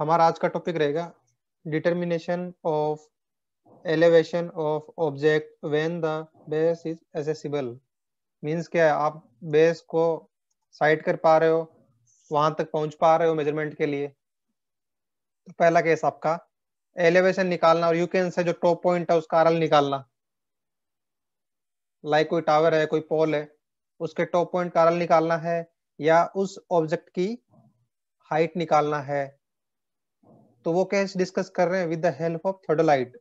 हमारा आज का टॉपिक रहेगा determination of elevation of object when the base is accessible. Means क्या है, आप बेस को साइड कर पा रहे हो, वहां तक पहुंच पा रहे हो मेजरमेंट के लिए। तो पहला केस आपका एलिवेशन निकालना, और यू कैन से जो टॉप पॉइंट है उसका आरएल निकालना। लाइक कोई टावर है, कोई पोल है, उसके टॉप पॉइंट का आरएल निकालना है, या उस ऑब्जेक्ट की हाइट निकालना है। तो वो केस डिस्कस कर रहे हैं विद द हेल्प ऑफ थर्डोलाइट।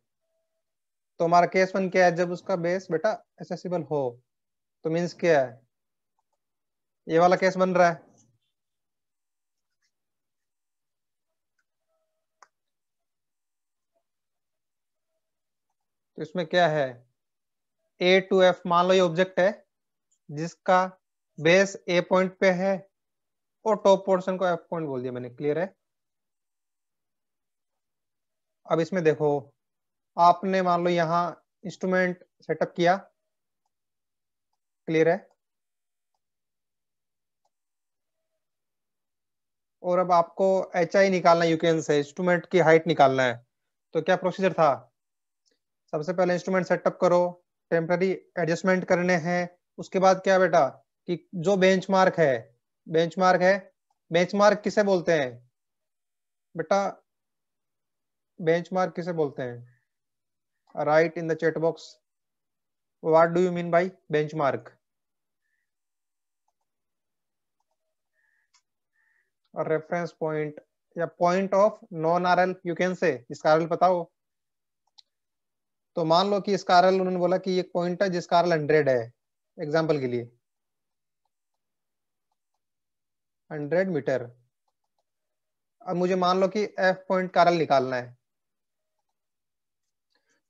तो हमारा केस वन क्या है, जब उसका बेस बेटा एक्सेसिबल हो। तो मीन्स क्या है, ये वाला केस बन रहा है। तो इसमें क्या है, ए टू एफ, मान लो ये ऑब्जेक्ट है जिसका बेस ए पॉइंट पे है और टॉप पोर्शन को एफ पॉइंट बोल दिया मैंने। क्लियर है। अब इसमें देखो, आपने मान लो यहाँ इंस्ट्रूमेंट सेटअप किया। क्लियर है। और अब आपको एच आई निकालना है, यूकेन से इंस्ट्रूमेंट की हाइट निकालना है। तो क्या प्रोसीजर था, सबसे पहले इंस्ट्रूमेंट सेटअप करो, टेम्पररी एडजस्टमेंट करने हैं। उसके बाद क्या बेटा, कि जो बेंचमार्क है, बेंचमार्क है, बेंचमार्क किसे बोलते हैं बेटा, बेंचमार्क किसे बोलते हैं, right in the chat box what do you mean by benchmark. और रेफरेंस पॉइंट या point of non RL, you can से, इसका आरएल पता हो। तो मान लो कि इसका आरएल, उन्होंने बोला कि एक पॉइंट है जिसका आरएल 100 है, एग्जांपल के लिए 100 मीटर। अब मुझे मान लो कि एफ पॉइंट का आरएल निकालना है।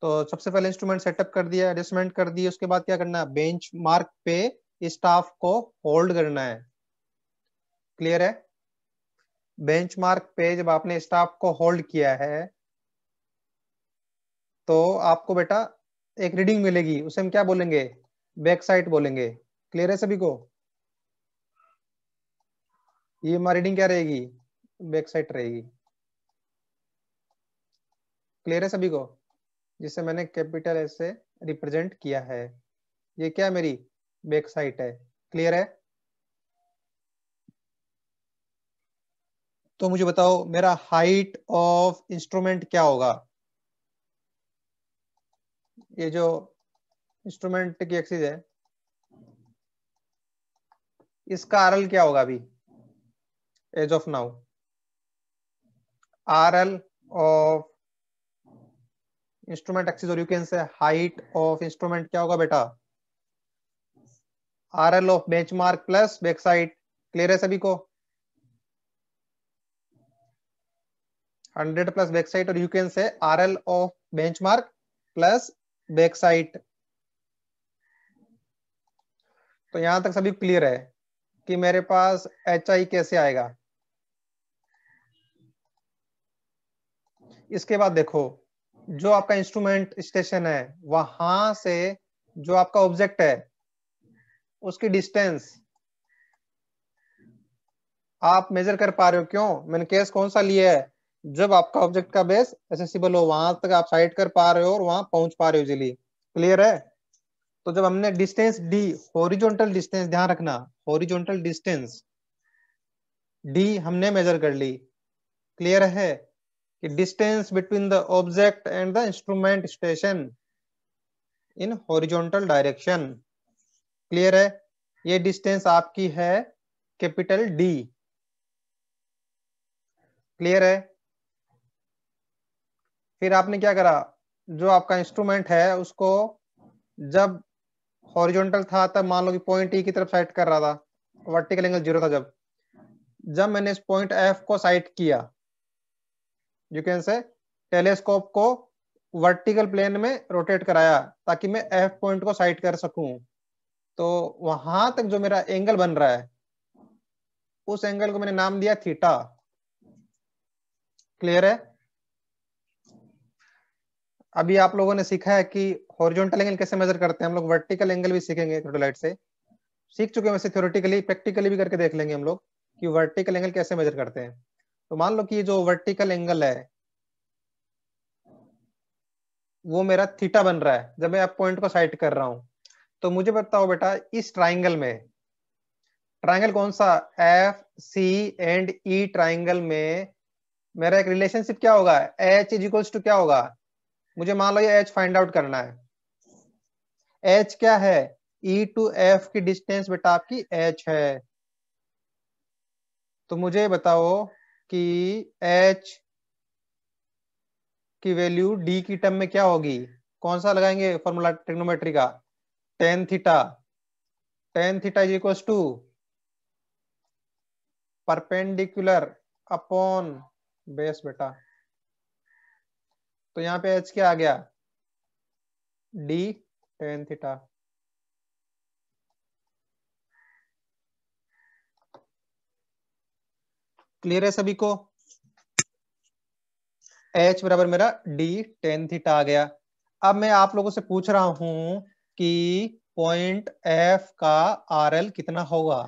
तो सबसे पहले इंस्ट्रूमेंट सेटअप कर दिया, एडजस्टमेंट कर दी, उसके बाद क्या करना है, बेंच मार्क पे स्टाफ को होल्ड करना है। क्लियर है। बेंच मार्क पे जब आपने स्टाफ को होल्ड किया है तो आपको बेटा एक रीडिंग मिलेगी, उसे हम क्या बोलेंगे, बैक साइड बोलेंगे। क्लियर है सभी को। ये हमारी रीडिंग क्या रहेगी, बैक साइड रहेगी। क्लियर है सभी को, जिसे मैंने कैपिटल एस से रिप्रेजेंट किया है। ये क्या मेरी बैक साइड है। क्लियर है। तो मुझे बताओ मेरा हाइट ऑफ इंस्ट्रूमेंट क्या होगा। ये जो इंस्ट्रूमेंट की एक्सिस है, इसका आरएल क्या होगा अभी as of now. RL of instrument axis, और you can say height of instrument क्या होगा बेटा, RL of benchmark plus back side. Clear है सभी को। 100 प्लस बैक साइड, और you can say RL of benchmark plus back side. तो यहां तक सभी क्लियर है कि मेरे पास एच आई कैसे आएगा। इसके बाद देखो, जो आपका इंस्ट्रूमेंट स्टेशन है वहां से जो आपका ऑब्जेक्ट है उसकी डिस्टेंस आप मेजर कर पा रहे हो। क्यों, मैंने केस कौन सा लिया है, जब आपका ऑब्जेक्ट का बेस एक्सेसिबल हो, वहां तक आप साइड कर पा रहे हो और वहां पहुंच पा रहे हो इजीली। क्लियर है। तो जब हमने डिस्टेंस डी, हॉरिजॉन्टल डिस्टेंस, ध्यान रखना, हॉरिजॉन्टल डिस्टेंस डी हमने मेजर कर ली। क्लियर है कि distance between the object and the instrument station in horizontal direction. Clear है। ये डिस्टेंस आपकी है कैपिटल डी। क्लियर है। फिर आपने क्या करा, जो आपका इंस्ट्रूमेंट है उसको जब हॉरिजॉन्टल था तब मान लो कि पॉइंट ई की तरफ साइड कर रहा था, वर्टिकल एंगल 0 था। जब जब मैंने इस पॉइंट एफ को साइड किया, यू कैन से टेलीस्कोप को वर्टिकल प्लेन में रोटेट कराया ताकि मैं एफ पॉइंट को साइड कर सकूं। तो वहां तक जो मेरा एंगल बन रहा है उस एंगल को मैंने नाम दिया थीटा। क्लियर है। अभी आप लोगों ने सीखा है कि हॉरिजॉन्टल एंगल कैसे मेजर करते हैं, हम लोग वर्टिकल एंगल भी सीखेंगे थोड़ी से। सीख चुके हैं वैसे, थ्योरेटिकली प्रैक्टिकली भी करके देख लेंगे हम लोग कि वर्टिकल एंगल कैसे मेजर करते हैं। तो मान लो कि ये जो वर्टिकल एंगल है वो मेरा थीटा बन रहा है जब मैं आप पॉइंट को साइड कर रहा हूं। तो मुझे बताओ बेटा, इस ट्राइंगल में, ट्राइंगल कौन सा, F C and E triangle में मेरा एक रिलेशनशिप क्या होगा, एच इज इक्वल्स टू क्या होगा। मुझे मान लो ये एच फाइंड आउट करना है। एच क्या है, ई टू एफ की डिस्टेंस बेटा आपकी एच है। तो मुझे बताओ कि एच की वैल्यू डी की टर्म में क्या होगी। कौन सा लगाएंगे फॉर्मूला ट्रिग्नोमेट्री का, tan theta. Tan theta is equals to perpendicular upon base बेटा। तो यहाँ पे एच क्या आ गया, डी टेन थीटा। क्लियर है सभी को। एच बराबर मेरा डी टेन थीटा आ गया। अब मैं आप लोगों से पूछ रहा हूं कि पॉइंट एफ का आर एल कितना होगा।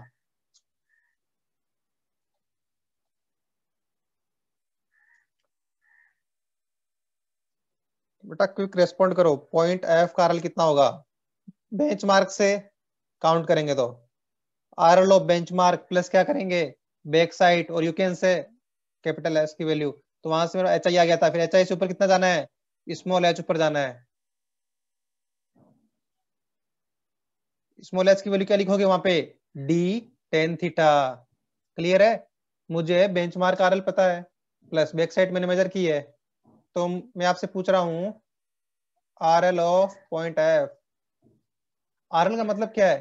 बेटा क्विक रेस्पॉन्ड करो, पॉइंट एफ का आर एल कितना होगा। बेंचमार्क से काउंट करेंगे तो R L of benchmark plus क्या करेंगे, बैक साइड, और यू कैन से कैपिटल एस की वैल्यू। तो वहां से मेरा एच आई आ गया था, फिर एच आई से ऊपर कितना जाना है, स्मॉल एच ऊपर जाना है। स्मॉल एच की वैल्यू क्या लिखोगे वहां पे, डी टेन थीटा। क्लियर है। मुझे बेंचमार्क आरएल पता है, प्लस बैक साइड मैंने मेजर की है। तो मैं आपसे पूछ रहा हूं R L of point F. R L का मतलब क्या है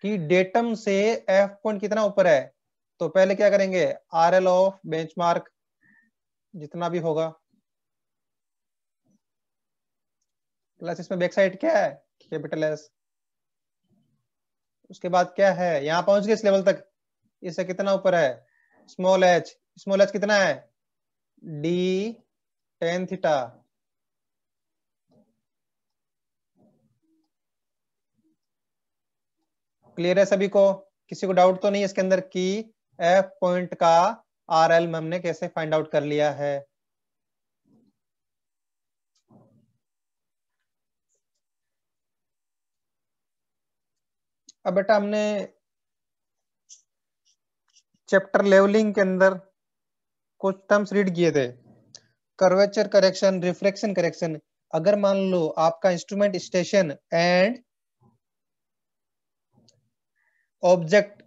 कि डेटम से एफ पॉइंट कितना ऊपर है। तो पहले क्या करेंगे, आर एल ऑफ बेंचमार्क जितना भी होगा, प्लस इसमें बैक साइड क्या है, कैपिटल एस। उसके बाद क्या है, यहां पहुंच गए इस लेवल तक, इससे कितना ऊपर है, स्मॉल एच। स्मॉल एच कितना है, डी टेन थीटा। क्लियर है सभी को, किसी को डाउट तो नहीं इसके अंदर कि एफ पॉइंट का आर एल हमने कैसे फाइंड आउट कर लिया है। अब बेटा हमने चैप्टर लेवलिंग के अंदर कुछ टर्म्स रीड किए थे, कर्वेचर करेक्शन, रिफ्लेक्शन करेक्शन। अगर मान लो आपका इंस्ट्रूमेंट स्टेशन एंड ऑब्जेक्ट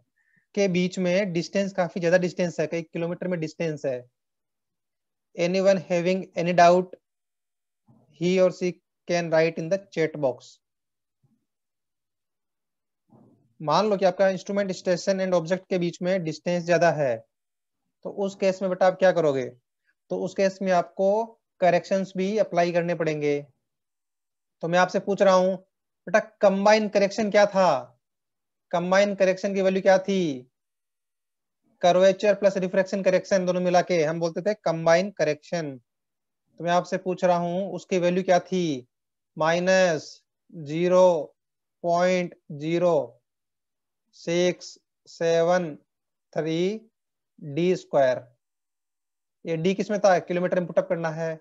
के बीच में डिस्टेंस काफी ज्यादा डिस्टेंस है, कई किलोमीटर में डिस्टेंस है, anyone having any doubt he or she can write in the chat box। मान लो कि आपका इंस्ट्रूमेंट स्टेशन एंड ऑब्जेक्ट के बीच में डिस्टेंस ज्यादा है, तो उस केस में बेटा आप क्या करोगे, तो उस केस में आपको करेक्शंस भी अप्लाई करने पड़ेंगे। तो मैं आपसे पूछ रहा हूं बेटा, कंबाइन करेक्शन क्या था, कंबाइन करेक्शन की वैल्यू क्या थी, कर्वेचर प्लस रिफ्रैक्शन करेक्शन दोनों मिला के हम बोलते थे कंबाइन करेक्शन। तो मैं आपसे पूछ रहा हूं उसकी वैल्यू क्या थी, माइनस 0.0673 डी स्क्वायर। ये डी किस में था, किलोमीटर में पुटअप करना है,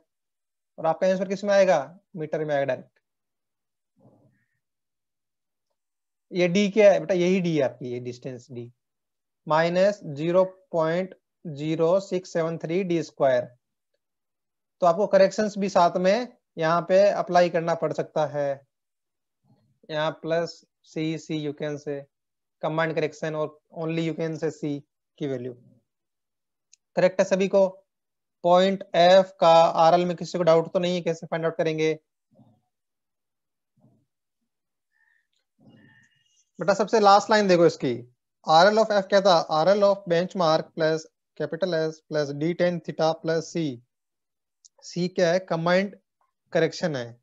और आपका आंसर किस में आएगा, मीटर में आएगा डायरेक्ट। ये डी क्या है बेटा, यही डी है आपकी, ये distance D, minus 0.0673 D square. तो आपको करेक्शंस भी साथ में यहाँ पे अप्लाई करना पड़ सकता है, यहाँ plus C C you can say combined correction, और only you can say C की वैल्यू। करेक्ट है सभी को। पॉइंट एफ का आरएल में किसी को डाउट तो नहीं है, कैसे फाइंड आउट करेंगे बेटा। सबसे लास्ट लाइन देखो इसकी, आरएल ऑफ एफ क्या था, RL of benchmark plus capital S plus D tan theta plus C. C क्या है, कंबाइंड करेक्शन है,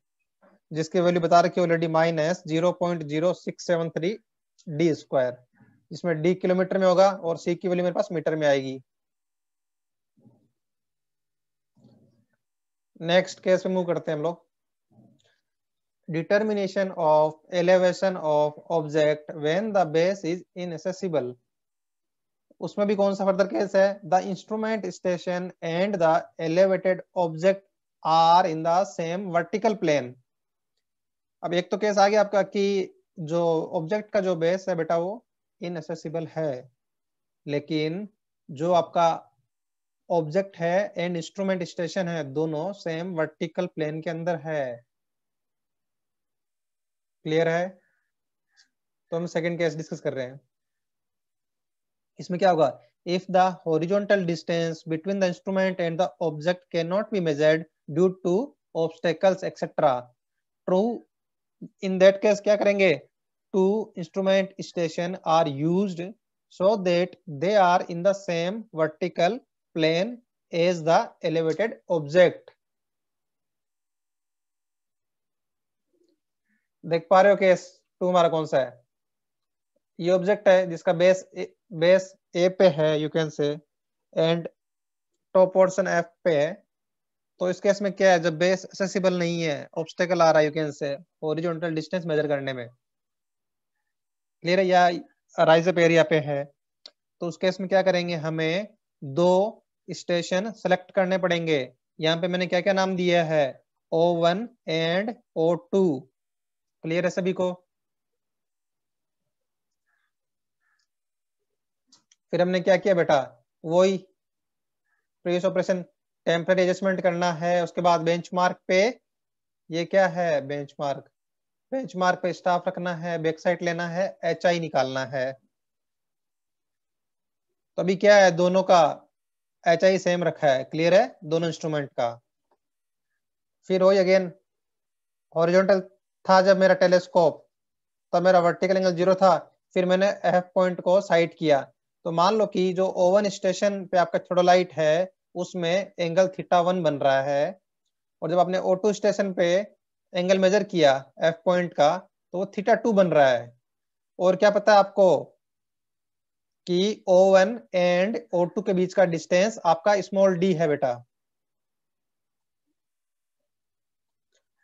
जिसकी वैल्यू बता रखी है ऑलरेडी, माइनस 0.0673 डी स्क्वायर। इसमें डी किलोमीटर में होगा और सी की वैल्यू मेरे पास मीटर में आएगी। नेक्स्ट केस में मूव करते हैं हम लोग, determination of elevation of object when the base is inaccessible। उसमें भी कौन सा फर्दर केस है, the instrument station and the elevated object are in the same vertical plane. अब एक तो केस आ गया आपका कि जो ऑब्जेक्ट का जो बेस है बेटा वो इनएसेसिबल है, लेकिन जो आपका ऑब्जेक्ट है एंड इंस्ट्रूमेंट स्टेशन है दोनों सेम वर्टिकल प्लेन के अंदर है। क्लियर है? तो हम सेकंड केस डिस्कस कर रहे हैं। इसमें क्या होगा, if the horizontal distance between the instrument and the object can not be measured due to obstacles etcetera, true, in that case क्या करेंगे, two instrument station are used so that they are in the same vertical plane as the elevated object। देख पा रहे हो case to हमारा कौन सा है, ये ऑब्जेक्ट है जिसका बेस ए पे है यू कैन से, एंड टॉप पोर्शन एफ पे है। तो इस केस में क्या है, जब बेस एक्सेसिबल नहीं है, ऑब्स्टेकल आ रहा है यू कैन से हॉरिजॉन्टल डिस्टेंस मेजर करने में, क्लियर है, या राइज अप एरिया पे है, तो उस केस में क्या करेंगे, हमें दो स्टेशन सेलेक्ट करने पड़ेंगे। यहाँ पे मैंने क्या क्या नाम दिया है, O1 एंड O2। क्लियर है सभी को? फिर हमने क्या किया बेटा, वही प्रीवियस ऑपरेशन, टेम्पररी एडजस्टमेंट करना है, उसके बाद बेंचमार्क पे, ये क्या है बेंचमार्क, बेंचमार्क पे स्टाफ रखना है, बैक साइड लेना है, HI निकालना है। तो अभी क्या है, दोनों का HI सेम रखा है, क्लियर है, दोनों इंस्ट्रूमेंट का। फिर वही अगेन, हॉरिजॉन्टल था जब मेरा टेलीस्कोप, तब मेरा वर्टिकल एंगल 0 था, फिर मैंने एफ पॉइंट को साइड किया, तो मान लो कि जो O1 स्टेशन पे आपका थोड़ोलाइट है उसमें एंगल θ1 बन रहा है, और जब आपने O2 स्टेशन पे एंगल मेजर किया एफ पॉइंट का तो वो θ2 बन रहा है। और क्या पता है आपको कि O1 एंड O2 के बीच का डिस्टेंस आपका स्मॉल d है बेटा,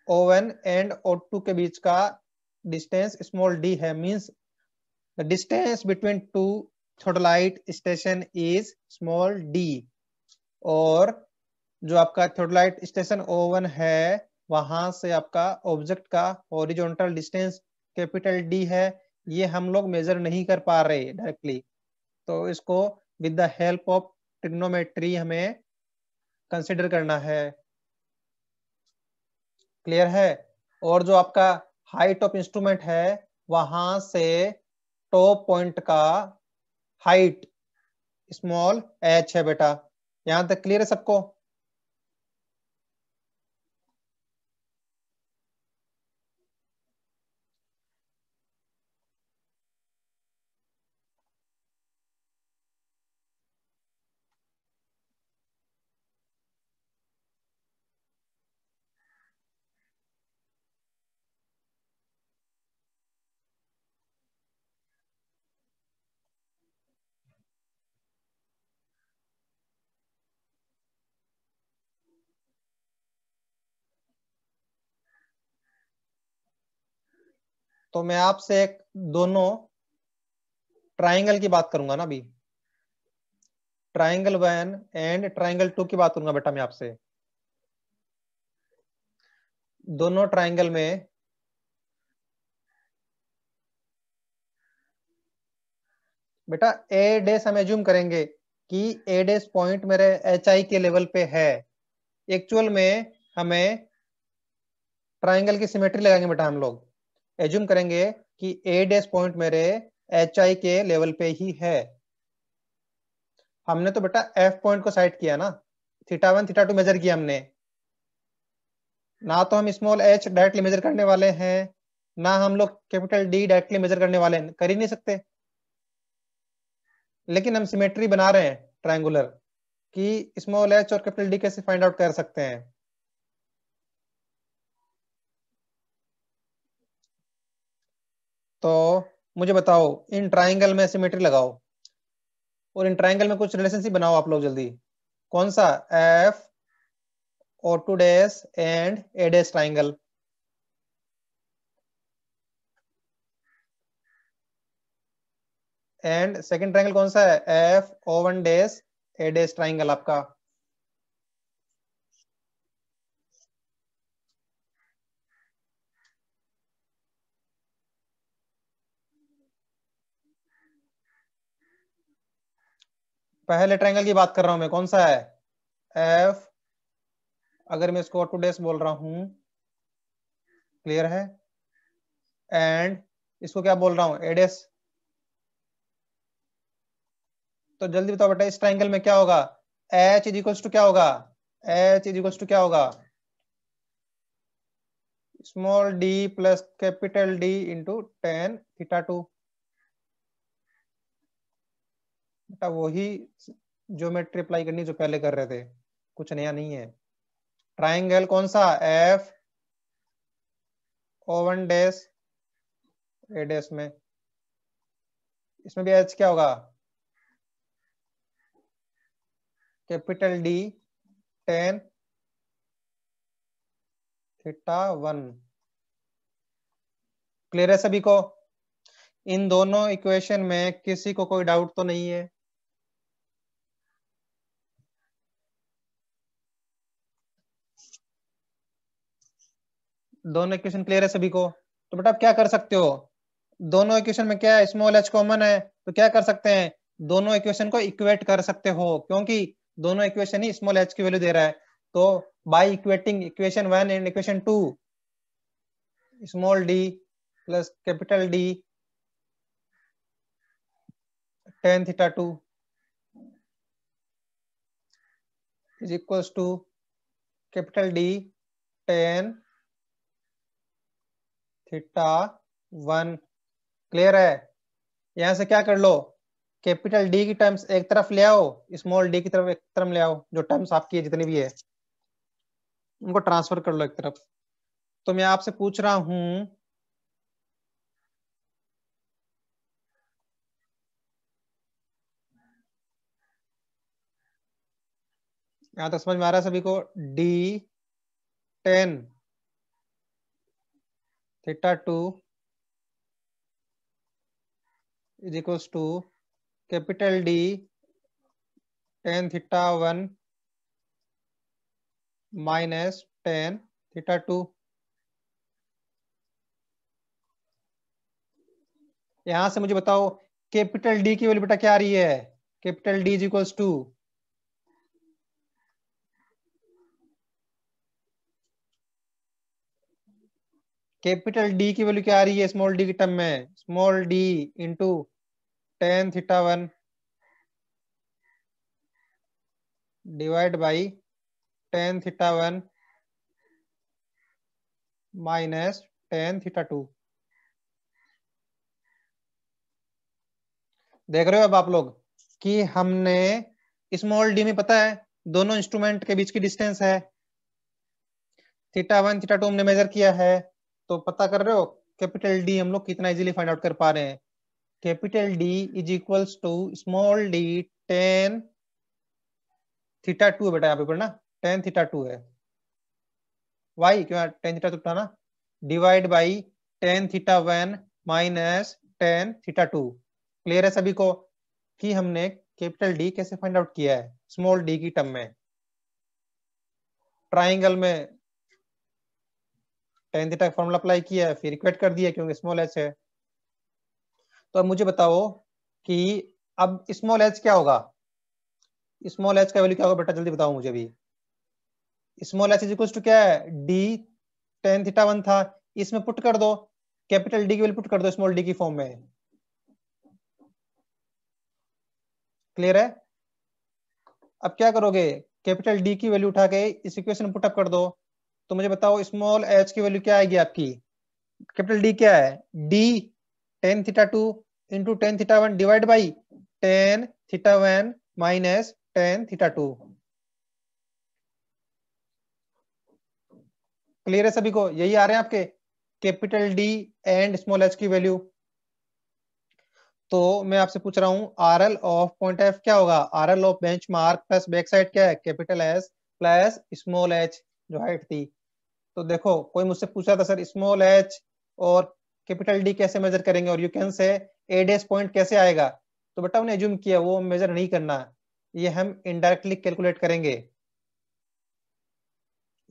O1 एंड O2 के बीच का डिस्टेंस स्मॉल d है, means the distance between two theodolite station is small d। और जो आपका थोडलाइट स्टेशन O1 है वहां से आपका ऑब्जेक्ट का हॉरिजॉन्टल डिस्टेंस कैपिटल D है, ये हम लोग मेजर नहीं कर पा रहे डायरेक्टली, तो इसको with the help of trigonometry हमें कंसिडर करना है। क्लियर है? और जो आपका हाइट ऑफ इंस्ट्रूमेंट है वहां से टॉप पॉइंट का हाइट स्मॉल h है बेटा, यहां तक क्लियर है सबको? तो मैं आपसे एक दोनों ट्राइंगल की बात करूंगा ना अभी, ट्राइंगल 1 एंड ट्राइंगल 2 की बात करूंगा बेटा मैं आपसे। दोनों ट्राइंगल में बेटा ए डेस हम एज्यूम करेंगे कि ए डेस पॉइंट मेरे HI के लेवल पे है। एक्चुअल में हमें ट्राइंगल की सिमेट्री लगाएंगे बेटा, हम लोग एज्यूम करेंगे कि ए डेस पॉइंट मेरे HI के लेवल पे ही है। हमने तो बेटा एफ पॉइंट को साइड किया ना, θ1 θ2 मेजर किया हमने, ना तो हम स्मॉल h डायरेक्टली मेजर करने वाले हैं, ना हम लोग कैपिटल D डायरेक्टली मेजर करने वाले हैं, कर ही नहीं सकते। लेकिन हम सिमेट्री बना रहे हैं ट्रायंगुलर कि स्मॉल h और कैपिटल D कैसे फाइंड आउट कर सकते हैं। तो मुझे बताओ, इन ट्राइंगल में सिमेट्री लगाओ और इन ट्राइंगल में कुछ रिलेशनशिप बनाओ आप लोग जल्दी। कौन सा, F O2 dash and A dash triangle. And second triangle कौन सा है? एफ ओ वन डेस ए डेस ट्रायंगल आपका। पहले ट्रायंगल की बात कर रहा हूं मैं, कौन सा है? एफ, अगर मैं इसको टू डेस बोल रहा हूं, क्लियर है? एंड इसको क्या बोल रहा हूं? ए डेस। तो जल्दी बताओ बेटा, इस ट्रायंगल में क्या होगा? एच इज इक्वल्स टू क्या होगा? एच इज इक्वल्स टू क्या होगा? Small D plus capital D into tan theta to. बेटा वही ज्योमेट्री अप्लाई करनी जो पहले कर रहे थे, कुछ नया नहीं है। ट्राइंगल कौन सा? एफ ओ वन डैश ए डैश में, इसमें भी एच क्या होगा? Capital D tan theta one. Clear है सभी को? इन दोनों इक्वेशन में किसी को कोई डाउट तो नहीं है? दोनों इक्वेशन क्लियर है सभी को? तो बेटा आप क्या कर सकते हो, दोनों इक्वेशन में क्या है? स्मॉल एच कॉमन है, तो क्या कर सकते हैं? दोनों इक्वेशन को इक्वेट कर सकते हो, क्योंकि दोनों इक्वेशन ही स्मॉल एच की वैल्यू दे रहा है। तो by equating equation one and equation two, small D plus capital D tan theta two is equals to capital D tan theta one. Clear है? यहां से क्या कर लो, कैपिटल डी की टर्म्स एक तरफ ले आओ, स्मॉल डी की तरफ एक तरफ ले आओ, जो टर्म्स आपकी है जितनी भी है उनको ट्रांसफर कर लो एक तरफ। तो मैं आपसे पूछ रहा हूं, यहां तक समझ में आ रहा है सभी को? D tan theta two is equals to capital D tan theta one minus tan theta two. यहां से मुझे बताओ कैपिटल डी की वैल्यू बेटा क्या आ रही है? Capital D is equals to, capital D की वैल्यू क्या आ रही है स्मॉल डी की टर्म में? Small D into tan theta one divide by tan theta one minus tan theta two. देख रहे हो अब आप लोग कि हमने स्मॉल डी में पता है दोनों इंस्ट्रूमेंट के बीच की डिस्टेंस है, थीटा वन थीटा टू हमने मेजर किया है, तो पता कर रहे हो कैपिटल डी हम लोग कितना इजीली फाइंड आउट कर पा रहे हैं? Capital D is equals to small D tan theta two है बेटा, यहाँ पे पढ़ना टेन थीटा टू है। वाई क्यों टेन थीटा टू था ना, divide by tan theta one minus tan theta two. Clear है सभी को कि हमने कैपिटल डी कैसे फाइंड आउट किया है स्मॉल डी की टर्म में? ट्राइंगल में टेन थीटा फॉर्मूला अप्लाई किया है, फिर इक्वेट कर दिया क्योंकि स्मॉल एच है। तो अब मुझे बताओ कि अब स्मॉल एच क्या होगा? स्मॉल एच का वैल्यू क्या होगा बेटा, जल्दी बताओ मुझे भी। Small H is equal to क्या है? डी टेन थीटा वन था, इसमें पुट कर दो, कैपिटल डी की वैल्यू पुट कर दो स्मॉल डी की फॉर्म में। क्लियर है? अब क्या करोगे, कैपिटल डी की वैल्यू उठा के इस इक्वेशन में पुटअप कर दो। तो मुझे बताओ स्मॉल एच की वैल्यू क्या आएगी आपकी? कैपिटल डी क्या है? D tan theta two into tan theta one divide by tan theta one minus tan theta two. Clear है सभी को? यही आ रहे हैं आपके capital D and small H की वैल्यू। तो मैं आपसे पूछ रहा हूँ R L of point F क्या होगा? R L of bench mark plus back side क्या है? Capital S plus small H जो हाइट थी। तो देखो कोई मुझसे पूछा था सर स्मॉल एच और कैपिटल डी कैसे मेजर करेंगे, और यू कैन से ए डेस पॉइंट कैसे आएगा? तो बेटा हमने एज्यूम किया, वो मेजर नहीं करना, ये हम इनडायरेक्टली कैलकुलेट करेंगे।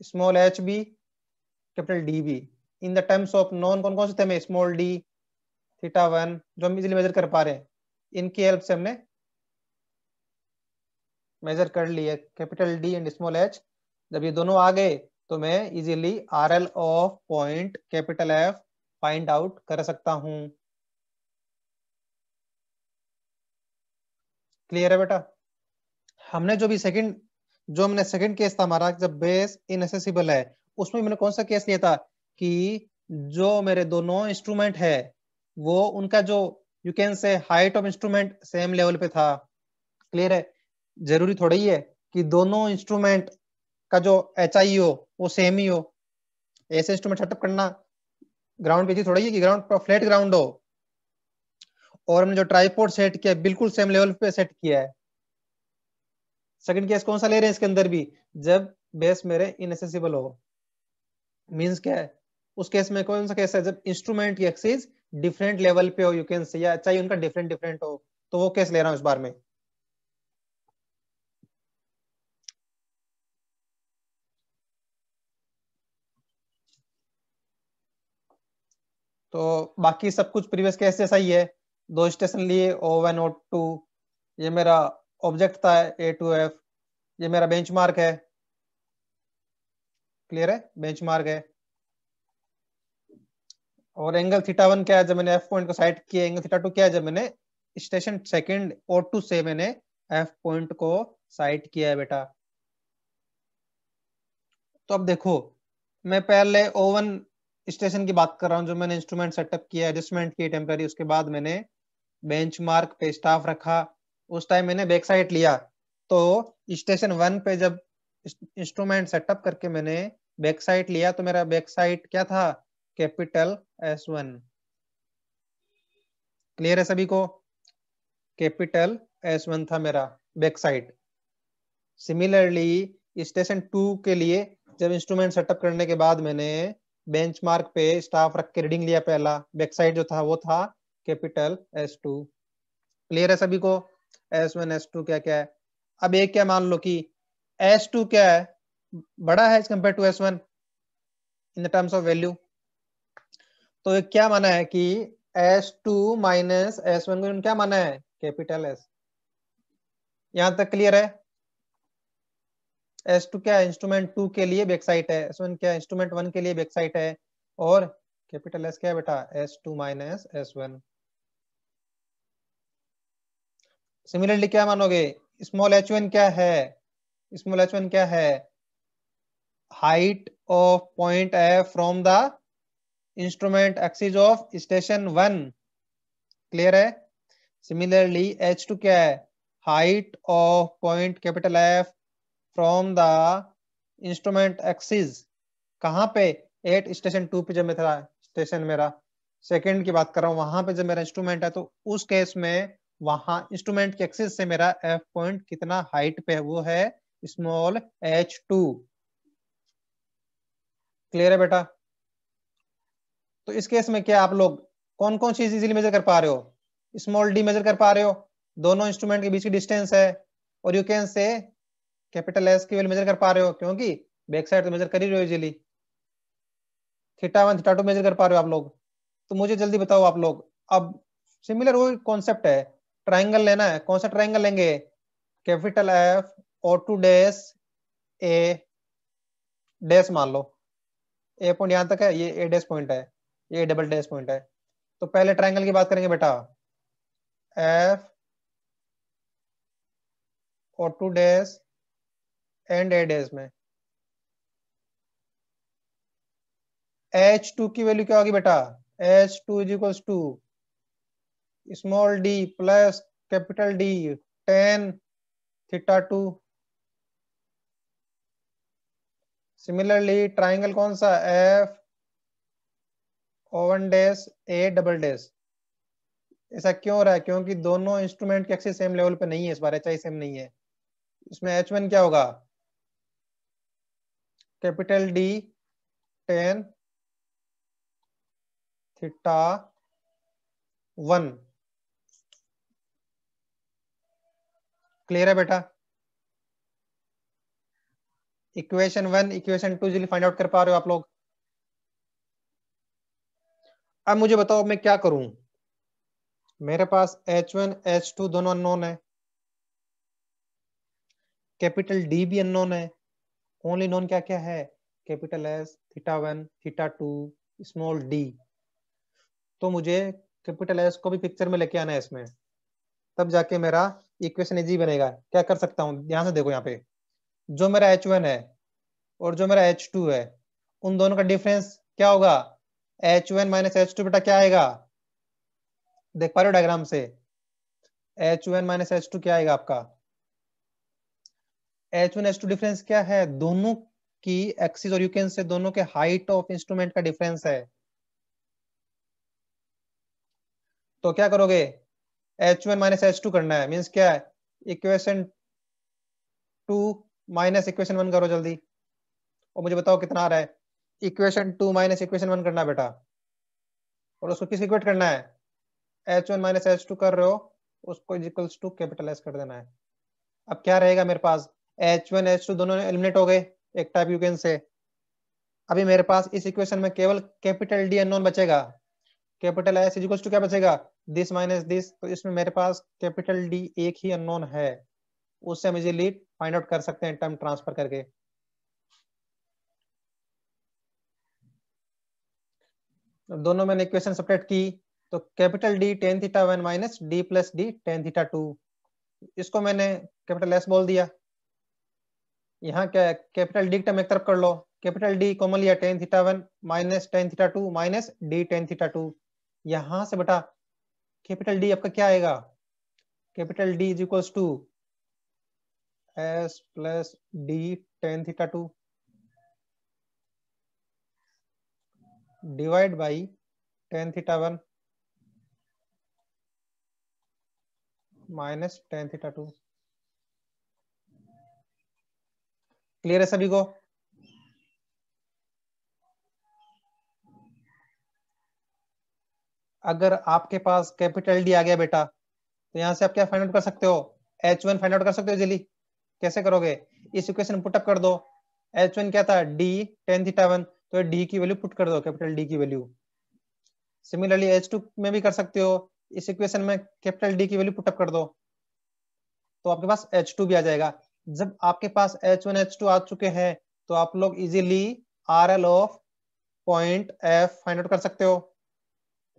Small H B capital D B in the terms of known, कौन कौन से थे हमें, स्मॉल डी, थीटा वन, जो हम इजीली मेजर कर पा रहे हैं, इनकी हेल्प से हमने मेजर कर लिए capital D and small H. जब ये दोनों आ गए तो मैं easily R L of point capital F find out कर सकता हूं। क्लियर है बेटा? हमने जो भी सेकंड, जो हमने सेकंड केस था हमारा, जब बेस इनएसेसिबल है, उसमें मैंने कौन सा केस लिया था कि जो मेरे दोनों इंस्ट्रूमेंट है वो उनका जो you can say height of instrument same level पे था। क्लियर है? जरूरी थोड़ा ही है कि दोनों इंस्ट्रूमेंट का जो एच आई हो वो सेम ही हो। ऐसे इंस्ट्रूमेंट सेटअप करना ग्राउंड पे थोड़ा ही है कि ग्राउंड पर फ्लैट ग्राउंड हो, और हमने जो ट्राइपॉड सेट किया बिल्कुल सेम लेवल पे सेट किया है। सेकंड केस कौन सा ले रहे हैं इसके अंदर भी, जब बेस मेरे इनएसेसिबल हो। मींस क्या है उस केस में, कौन सा केस है, जब इंस्ट्रूमेंट की एक्सिस डिफरेंट लेवल पे हो, यू कैन से, या चाहिए उनका डिफरेंट डिफरेंट हो, तो वो केस ले रहा हूं इस बार में। तो बाकी सब कुछ प्रीवियस केस जैसा ही है, दो स्टेशन लिए O1 O2, ये मेरा ऑब्जेक्ट था A2F, ये मेरा बेंचमार्क है। क्लियर है? बेंचमार्क है। और एंगल थीटा वन क्या है, जब मैंने एफ पॉइंट को साइड किया, एंगल थीटा टू क्या है, जब मैंने स्टेशन सेकंड O2 से मैंने एफ पॉइंट को साइड किया है बेटा। तो अब देखो, मैं पहले O1 स्टेशन की बात कर रहा हूँ, जो मैंने इंस्ट्रूमेंट सेटअप किया, एडजस्टमेंट की टेम्पररी, उसके बाद मैंने बेंचमार्क पे स्टाफ रखा, उस टाइम मैंने बैक साइड लिया। तो स्टेशन वन पे जब इंस्ट्रूमेंट सेटअप करके मैंने बैक साइड लिया, तो मेरा बैक साइड क्या था, कैपिटल S1। क्लियर है सभी को? कैपिटल S1 था मेरा back side. Similarly station two के लिए जब इंस्ट्रूमेंट सेटअप करने के बाद मैंने बेंचमार्क पे स्टाफ रख के रीडिंग लिया, पहला बैक साइड जो था वो था कैपिटल S2। क्लियर है सभी को? S1 S2 क्या क्या है। अब एक क्या मान लो कि S2 क्या है, बड़ा है as compare to S1 in the terms of value. तो ये क्या माना है कि S2 माइनस S1 को क्या माना है, कैपिटल S। यहां तक क्लियर है? S2 क्या है, इंस्ट्रूमेंट 2 के लिए बैक साइड है, S1 क्या है, इंस्ट्रूमेंट 1 के लिए बैक साइड है, और कैपिटल S क्या है बेटा, S2 माइनस S1। सिमिलरली क्या मानोगे, स्मॉल h1 क्या है, स्मॉल h1 क्या है, height of point F from the instrument axis of station 1। Clear है? सिमिलरली H2 क्या है, height of point capital F from the instrument axis, कहाँ पे, एट स्टेशन 2 पे, जब मैं था स्टेशन मेरा सेकंड की बात कर रहा हूँ, वहां पे जब मेरा इंस्ट्रूमेंट है, तो उस केस में वहां इंस्ट्रूमेंट के एक्सिस से मेरा F पॉइंट कितना हाइट पे है, वो है स्मॉल H2। क्लियर है बेटा? तो इस केस में क्या आप लोग कौन कौन चीज इजीली मेजर कर पा रहे हो, स्मॉल डी मेजर कर पा रहे हो, दोनों इंस्ट्रूमेंट के बीच की डिस्टेंस है, और यू कैन से कैपिटल एस की वैल्यू मेजर कर पा रहे हो, क्योंकि बैक साइड तो मेजर कर ही रहे हो easily. Theta one theta two measure कर पा रहे हो आप लोग। तो मुझे जल्दी बताओ आप लोग, अब सिमिलर वो कॉन्सेप्ट है, ट्राइंगल लेना है, कौन सा ट्राइंगल लेंगे, कैपिटल एफ O2 डैश ए डैश मान लो, ए पॉइंट यहां तक है, ये ए डैश पॉइंट है, ये डबल डैश पॉइंट है। तो पहले ट्राइंगल की बात करेंगे बेटा, F O2 dash and A dash में H2 की वैल्यू क्या होगी बेटा, H2 is equals to small D plus capital D tan theta two. Similarly triangle कौन सा, F O1 dash A double dash. ऐसा क्यों हो रहा है, क्योंकि दोनों इंस्ट्रूमेंट के एक्सिस सेम लेवल पे नहीं है, इस बार एच आई सेम नहीं है। इसमें H1 क्या होगा, capital D tan theta one, clear है बेटा? Equation 1 equation 2 easily find out कर पा रहे हो आप लोग? अब मुझे बताओ मैं क्या करूं। मेरे पास H1 H2 दोनों अननोन है, कैपिटल डी भी अननोन है, ओनली नोन क्या क्या है, capital S, theta 1, theta 2, small D. तो मुझे कैपिटल एस को भी पिक्चर में लेके आना है इसमें, तब जाके मेरा इक्वेशन इजी बनेगा। क्या कर सकता हूँ, ध्यान से देखो यहाँ पे, जो मेरा H1 है और जो मेरा H2 है, उन दोनों का डिफरेंस क्या होगा, H1 माइनस H2 बेटा क्या आएगा, देख पा रहे हो डायग्राम से, H1 माइनस H2 क्या आएगा आपका, H1 H2 डिफरेंस क्या है, दोनों की एक्सिस और यू कैन से दोनों के हाइट ऑफ इंस्ट्रूमेंट का डिफरेंस है। तो क्या करोगे, H1 माइनस H2 करना है, मीन्स क्या है, इक्वेशन 2 माइनस इक्वेशन 1 करो जल्दी, और मुझे बताओ कितना आ रहा है। इक्वेशन 2 माइनस इक्वेशन 1 करना है बेटा, और उसको किस इक्वेट करना है, H1 माइनस H2 कर रहे हो, उसको इक्वल्स टू कैपिटल एस कर देना है। अब क्या रहेगा मेरे पास, H1 H2 दोनों एलिमिनेट हो गए एक टाइप यू कैन से। अभी मेरे पास इस इक्वेशन में केवल कैपिटल डी अननोन बचेगा, कैपिटल एस इक्वल्स टू क्या बचेगा, दिस माइनस दिस। तो इसमें मेरे पास कैपिटल डी एक ही अननोन है, उससे हम इजीली फाइंड आउट कर सकते हैं टर्म ट्रांसफर करके। दोनों मैंने इक्वेशन सेपरेट की, तो capital D tan theta 1 minus D plus D tan theta 2, इसको मैंने कैपिटल एस बोल दिया। यहाँ क्या है, कैपिटल डी टर्म एक तरफ कर लो, कैपिटल डी कॉमन लिया, tan theta 1 minus tan theta 2 minus D tan theta 2। यहाँ से बेटा कैपिटल डी आपका क्या आएगा, capital D is equals to S plus D tan theta 2 divide by tan theta 1 minus tan theta 2। Clear है सभी को? अगर आपके पास कैपिटल डी आ गया बेटा, तो यहाँ से आप क्या फाइंड आउट कर सकते हो, H1 फाइंड आउट कर सकते हो इजीली। कैसे करोगे, इस इक्वेशन पुट अप कर दो, H1 क्या था, डी टेन थीटा 1, तो डी की वैल्यू पुट कर दो, कैपिटल डी की वैल्यू। सिमिलरली H2 में भी कर सकते हो, इस इक्वेशन में कैपिटल डी की वैल्यू पुट अप कर दो, तो आपके पास H2 भी आ जाएगा। जब आपके पास H1 H2 आ चुके हैं, तो आप लोग easily RL of point F find out कर सकते हो।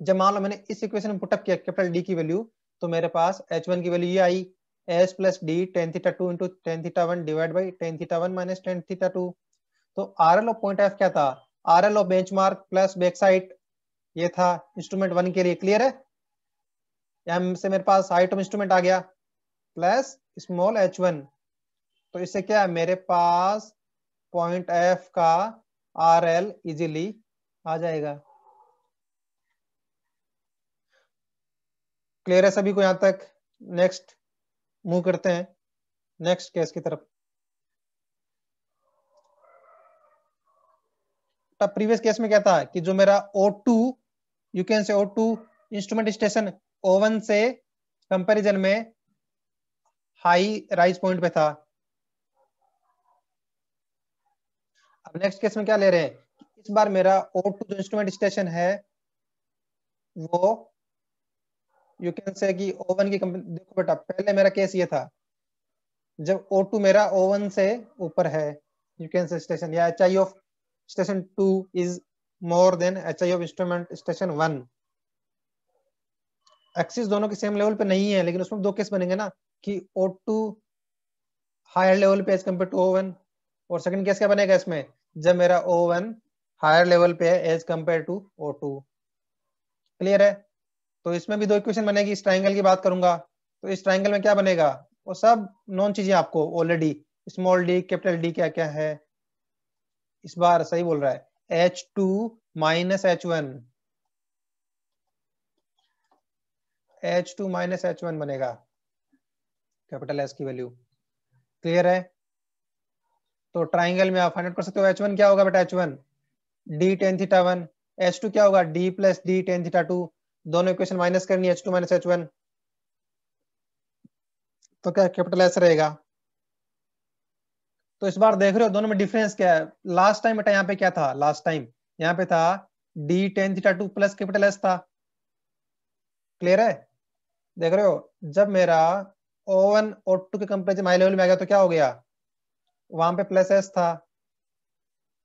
जब मान लो मैंने इस इक्वेशन में पुटअप किया कैपिटल डी की वैल्यू, तो मेरे पास H1 की वैल्यू ये आई, S plus D tan theta 2 into tan theta 1 divide by tan theta 1 minus tan theta 2। तो RL ऑफ पॉइंट F क्या था, RL of benchmark plus back side, ये था इंस्ट्रूमेंट 1 के लिए। क्लियर है? यहाँ से मेरे पास हाइट ऑफ इंस्ट्रूमेंट आ गया प्लस स्मॉल H1, तो इससे क्या है, मेरे पास पॉइंट F का RL इजीली आ जाएगा। क्लियर है सभी को यहाँ तक? नेक्स्ट मूव करते हैं नेक्स्ट केस की तरफ। तब प्रीवियस केस में क्या था कि जो मेरा O2 यू कैन से O2 इंस्ट्रूमेंट स्टेशन O1 से कंपैरिजन में हाई राइज पॉइंट पे था। अब नेक्स्ट केस में क्या ले रहे हैं, इस बार मेरा O2 जो इंस्ट्रूमेंट स्टेशन है वो यू कैन से कि O1 की देखो बेटा, पहले मेरा केस ये था जब O2 मेरा O1 से ऊपर है, यू कैन से स्टेशन या HI of station 2 is more than HI of instrument station 1। Axis दोनों के सेम लेवल पे नहीं है, लेकिन उसमें दो केस बनेंगे ना, कि O2 हायर लेवल पे एज कम्पेयर टू O1, और सेकंड केस क्या बनेगा इसमें, जब मेरा O1 हायर लेवल पे है as compare to O2। Clear है? तो इसमें भी दो इक्वेशन बनेगी। इस ट्राइंगल की बात करूंगा, तो इस ट्राइंगल में क्या बनेगा, वो सब नॉन चीजें आपको already, small D capital D क्या क्या है, इस बार सही बोल रहा है, H2 minus H1, H2 minus H1 बनेगा कैपिटल एस की वैल्यू। क्लियर है? तो ट्राइंगल में आप फाइंड आउट कर सकते हो, H1 क्या होगा बेटा, H1 D tan theta 1, H2 क्या होगा, D plus D tan theta 2, दोनों इक्वेशन माइनस करनी, H2 माइनस H1। तो क्या कैपिटल एस रहेगा। तो इस बार देख रहे हो दोनों में डिफरेंस क्या है। लास्ट टाइम बेटा यहाँ पे क्या था, लास्ट टाइम यहाँ पे था D tan theta two plus capital S था। क्लियर है। देख रहे हो जब मेरा O1 O2 के कंपेरिजन हाई लेवल में आ गया तो क्या हो गया, वहां पे प्लस एस था,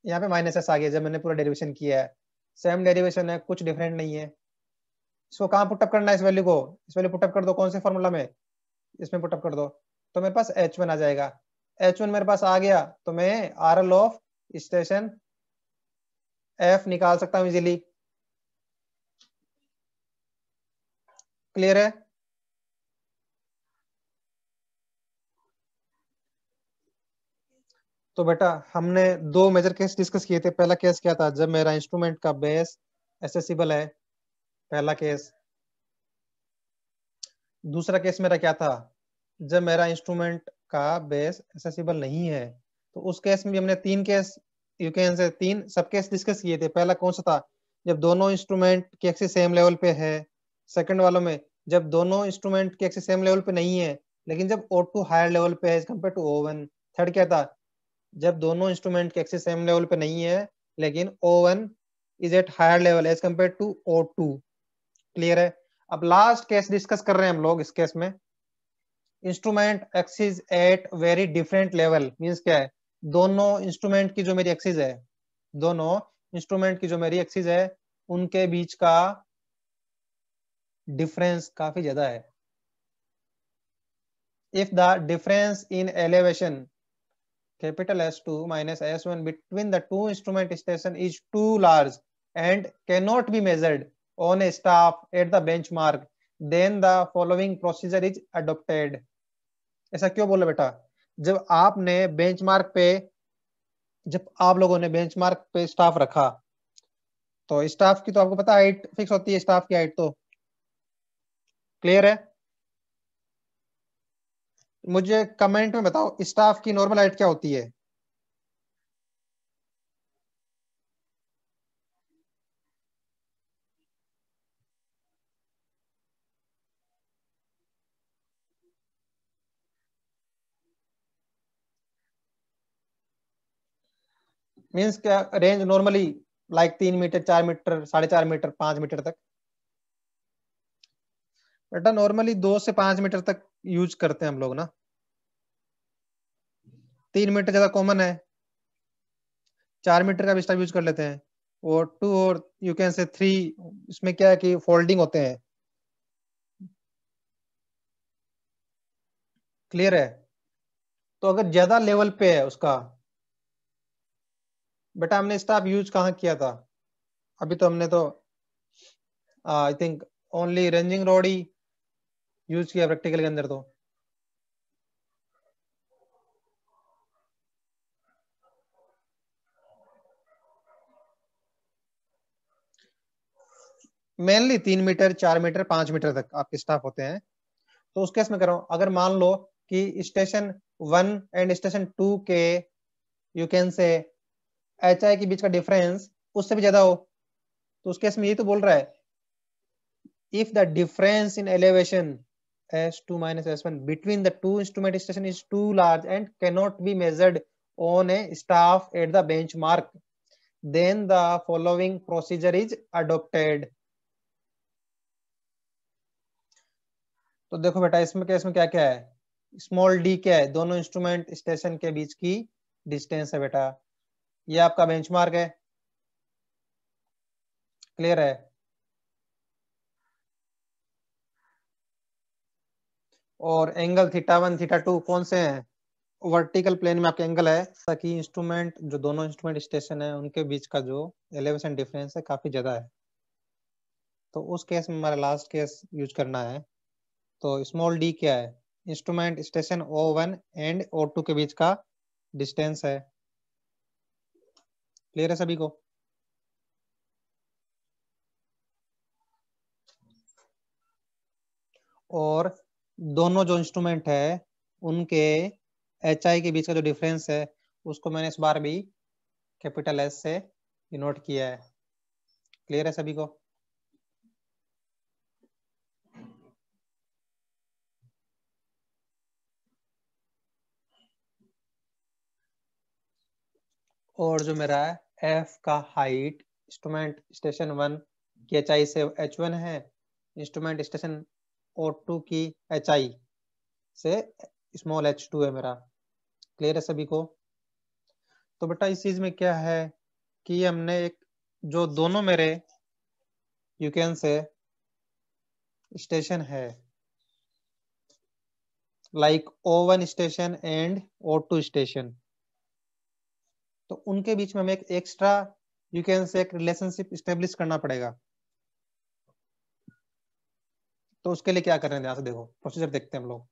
यहाँ पे माइनस एस आ गया जब मैंने पूरा डेरिवेशन किया है। सेम डेरिवेशन है, कुछ डिफरेंट नहीं है। इसको कहाँ पुटअप करना है, इस वैल्यू को, इस वैल्यू पुटअप कर दो कौन से फॉर्मूला में, इसमें पुटअप कर दो, तो मेरे पास H1 आ जाएगा। H1 मेरे पास आ गया तो मैं RL ऑफ स्टेशन F निकाल सकता हूँ इजीली। क्लियर है। तो बेटा हमने दो मेजर केस डिस्कस किए थे। पहला केस क्या था, जब मेरा इंस्ट्रूमेंट का बेस एसेसिबल है, पहला केस। दूसरा केस मेरा क्या था, जब मेरा इंस्ट्रूमेंट का बेस एसेसिबल नहीं है। तो उस केस में भी हमने तीन केस, यू कैन से तीन सब केस डिस्कस किए थे। पहला कौन सा था, जब दोनों इंस्ट्रूमेंट की एक्सिस सेम लेवल पे है। सेकंड वालों में जब दोनों इंस्ट्रूमेंट की एक्सिस सेम लेवल पे नहीं है लेकिन जब O2 हायर लेवल पे है as compare to O1। Third क्या था, जब दोनों इंस्ट्रूमेंट के एक्सिस सेम लेवल पे नहीं है लेकिन O1 is at higher level as compare to O2। Clear है। अब लास्ट केस डिस्कस कर रहे हैं हम लोग। इस केस में instrument axis at very different level, means क्या है, दोनों इंस्ट्रूमेंट की जो मेरी एक्सिस है, दोनों इंस्ट्रूमेंट की जो मेरी एक्सिस है उनके बीच का डिफरेंस काफी ज्यादा है। If the difference in elevation capital S2 minus S1 between the two instrument station is too large and cannot be measured on a staff at the benchmark, then the following procedure is adopted। ऐसा क्यों बोला बेटा, जब आपने benchmark पे, जब आप लोगों ने बेंचमार्क पे स्टाफ रखा तो स्टाफ की तो आपको पता हाइट फिक्स होती है, स्टाफ की हाइट तो। क्लियर है। मुझे कमेंट में बताओ स्टाफ की नॉर्मल हाइट क्या होती है। मीन्स क्या range normally, like 3 meter, 4 meter, 4.5 meter, 5 meter तक। बेटा नॉर्मली 2 से 5 मीटर तक यूज करते हैं हम लोग ना। 3 मीटर ज्यादा कॉमन है, 4 मीटर का भी स्टाफ यूज कर लेते हैं, और 2 और यू कैन से 3, इसमें क्या है कि फोल्डिंग होते हैं। क्लियर है। तो अगर ज्यादा लेवल पे है उसका, बेटा हमने स्टाफ यूज कहाँ किया था, अभी तो हमने तो I think only ranging rod he use किया प्रैक्टिकल के अंदर। तो मेनली 3 मीटर, 4 मीटर, 5 मीटर तक आपके स्टाफ होते हैं। तो उस केस में कर रहा हूँ, अगर मान लो कि स्टेशन 1 एंड स्टेशन 2 के यू कैन से HI के बीच का डिफरेंस उससे भी ज्यादा हो, तो उस केस में ये तो बोल रहा है if the difference in elevation S2 minus S1 between the two instrument station is too large and cannot be measured on a staff at the benchmark, then the following procedure is adopted। तो देखो बेटा इसमें case में क्या क्या है, small D क्या है, दोनों इंस्ट्रूमेंट स्टेशन के बीच की डिस्टेंस है बेटा, ये आपका बेंचमार्क है। क्लियर है। और एंगल θ1 θ2 कौन से हैं, वर्टिकल प्लेन में आपके एंगल है, ताकि इंस्ट्रूमेंट जो दोनों इंस्ट्रूमेंट स्टेशन है उनके बीच का जो एलिवेशन डिफरेंस है काफी ज्यादा है। तो उस केस में हमारा लास्ट केस यूज करना है। तो स्मॉल डी क्या है, instrument station O1 and O2 के बीच का डिस्टेंस है। क्लियर है सभी को। और दोनों जो इंस्ट्रूमेंट है उनके HI के बीच का जो डिफरेंस है उसको मैंने इस बार भी कैपिटल S से डिनोट किया है। क्लियर है सभी को। और जो मेरा एफ का हाइट इंस्ट्रूमेंट स्टेशन 1 की एचआई से H1 है, इंस्ट्रूमेंट स्टेशन O2 की एचआई से स्मॉल h2 है मेरा। क्लियर है सभी को? तो बेटा इस चीज में क्या है कि हमने एक जो दोनों मेरे यू कैन से स्टेशन है like O1 station and O2 station, तो उनके बीच में हमें एक एक्स्ट्रा यू कैन से एक रिलेशनशिप स्टेब्लिश करना पड़ेगा। तो उसके लिए क्या कर रहे हैं, ध्यान से देखो, प्रोसीजर देखते हैं हम लोग।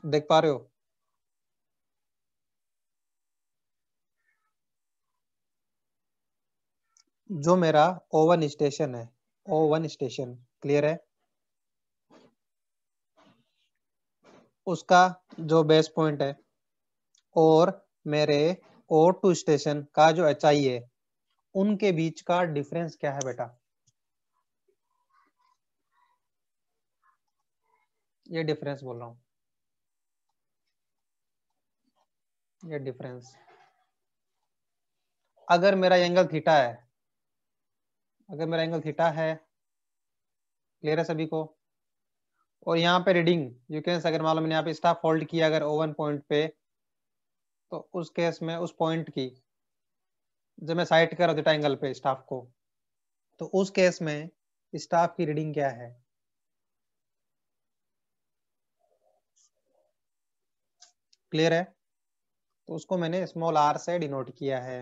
देख पा रहे हो? जो मेरा O1 स्टेशन है, O1 स्टेशन क्लियर है, उसका जो बेस पॉइंट है और मेरे O2 स्टेशन का जो एचआई है, उनके बीच का डिफरेंस क्या है बेटा? ये डिफरेंस बोल रहा हूं, ये डिफरेंस। अगर मेरा एंगल थीटा है, अगर मेरा एंगल थीटा है, क्लियर है सभी को, और यहाँ पे रीडिंग यू कैन, अगर मान लो मैंने यहाँ पे स्टाफ होल्ड किया अगर O1 पॉइंट पे, तो उस केस में उस पॉइंट की जब मैं साइट कर रहा थीटा एंगल पे स्टाफ को, तो उस केस में स्टाफ की रीडिंग क्या है? क्लियर है? तो उसको मैंने स्मॉल r से डिनोट किया है।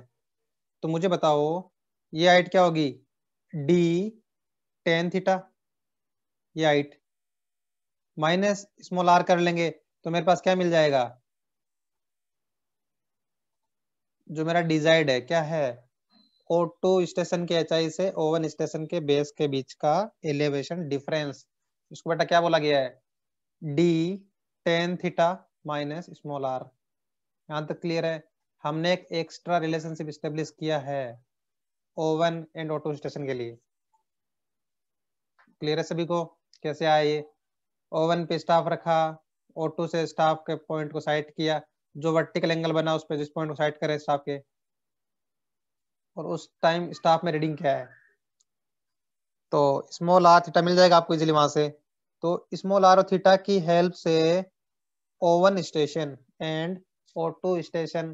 तो मुझे बताओ ये हाइट क्या होगी? d tan थीटा, ये हाइट माइनस स्मॉल r कर लेंगे तो मेरे पास क्या मिल जाएगा? जो मेरा डिजाइड है क्या है? O2 स्टेशन के एचआई से O1 स्टेशन के बेस के बीच का एलिवेशन डिफरेंस, इसको बेटा क्या बोला गया है? d tan theta minus small r। यहाँ तक क्लियर है? हमने एक एक्स्ट्रा रिलेशनशिप स्टेब्लिश किया है O1 एंड O2 स्टेशन के लिए। क्लियर है सभी को? कैसे आया ये? O1 पे स्टाफ रखा, O2 से स्टाफ के पॉइंट को साइट किया, जो वर्टिकल एंगल बना उस पे जिस पॉइंट को साइट करे स्टाफ के, और उस टाइम स्टाफ में रीडिंग क्या है? तो स्मॉल r थीटा मिल जाएगा आपको इजीली वहां से। तो स्मॉल r और थीटा की हेल्प से O1 station and O2 station